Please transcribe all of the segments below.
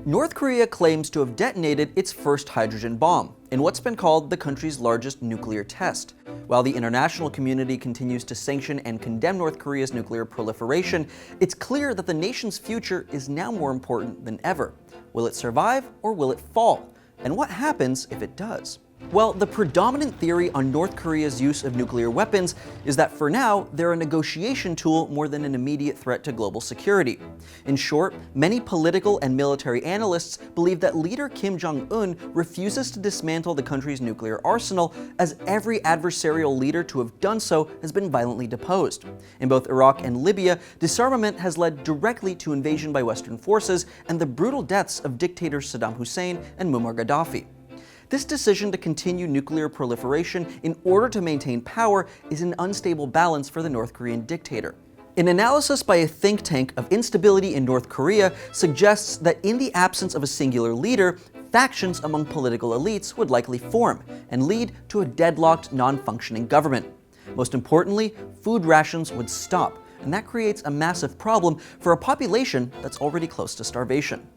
North Korea claims to have detonated its first hydrogen bomb in what's been called the country's largest nuclear test. While the international community continues to sanction and condemn North Korea's nuclear proliferation, it's clear that the nation's future is now more important than ever. Will it survive or will it fall? And what happens if it does? Well, the predominant theory on North Korea's use of nuclear weapons is that for now, they're a negotiation tool more than an immediate threat to global security. In short, many political and military analysts believe that leader Kim Jong-un refuses to dismantle the country's nuclear arsenal, as every adversarial leader to have done so has been violently deposed. In both Iraq and Libya, disarmament has led directly to invasion by Western forces and the brutal deaths of dictators Saddam Hussein and Muammar Gaddafi. This decision to continue nuclear proliferation in order to maintain power is an unstable balance for the North Korean dictator. An analysis by a think tank of instability in North Korea suggests that in the absence of a singular leader, factions among political elites would likely form and lead to a deadlocked, non-functioning government. Most importantly, food rations would stop, and that creates a massive problem for a population that's already close to starvation.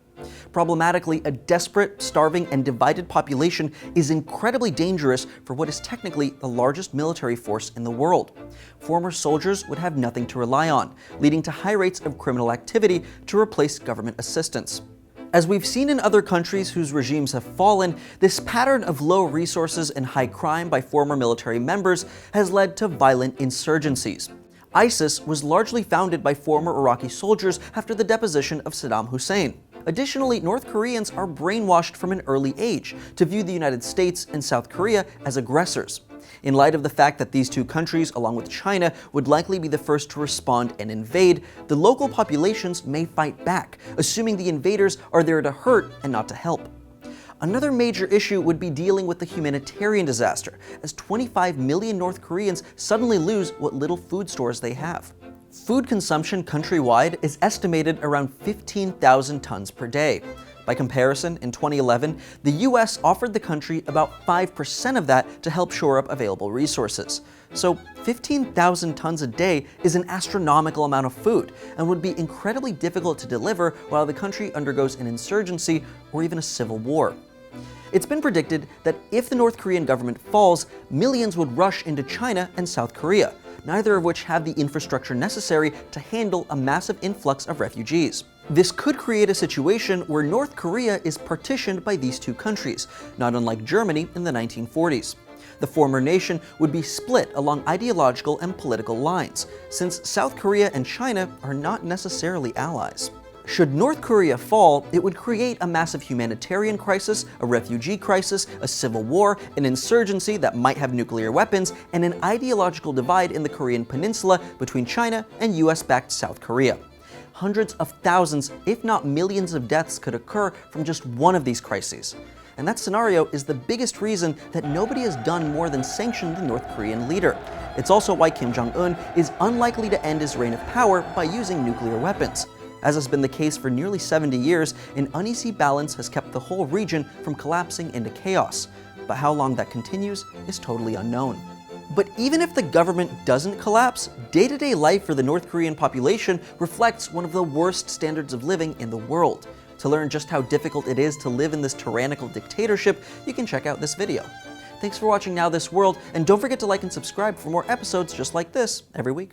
Problematically, a desperate, starving, and divided population is incredibly dangerous for what is technically the largest military force in the world. Former soldiers would have nothing to rely on, leading to high rates of criminal activity to replace government assistance. As we've seen in other countries whose regimes have fallen, this pattern of low resources and high crime by former military members has led to violent insurgencies. ISIS was largely founded by former Iraqi soldiers after the deposition of Saddam Hussein. Additionally, North Koreans are brainwashed from an early age to view the United States and South Korea as aggressors. In light of the fact that these two countries, along with China, would likely be the first to respond and invade, the local populations may fight back, assuming the invaders are there to hurt and not to help. Another major issue would be dealing with the humanitarian disaster, as 25 million North Koreans suddenly lose what little food stores they have. Food consumption countrywide is estimated around 15,000 tons per day. By comparison, in 2011, the US offered the country about 5% of that to help shore up available resources. So 15,000 tons a day is an astronomical amount of food and would be incredibly difficult to deliver while the country undergoes an insurgency or even a civil war. It's been predicted that if the North Korean government falls, millions would rush into China and South Korea, neither of which have the infrastructure necessary to handle a massive influx of refugees. This could create a situation where North Korea is partitioned by these two countries, not unlike Germany in the 1940s. The former nation would be split along ideological and political lines, since South Korea and China are not necessarily allies. Should North Korea fall, it would create a massive humanitarian crisis, a refugee crisis, a civil war, an insurgency that might have nuclear weapons, and an ideological divide in the Korean peninsula between China and US-backed South Korea. Hundreds of thousands, if not millions of deaths could occur from just one of these crises. And that scenario is the biggest reason that nobody has done more than sanction the North Korean leader. It's also why Kim Jong-un is unlikely to end his reign of power by using nuclear weapons. As has been the case for nearly 70 years, an uneasy balance has kept the whole region from collapsing into chaos. But how long that continues is totally unknown. But even if the government doesn't collapse, day-to-day life for the North Korean population reflects one of the worst standards of living in the world. To learn just how difficult it is to live in this tyrannical dictatorship, you can check out this video. Thanks for watching Now This World, and don't forget to like and subscribe for more episodes just like this every week.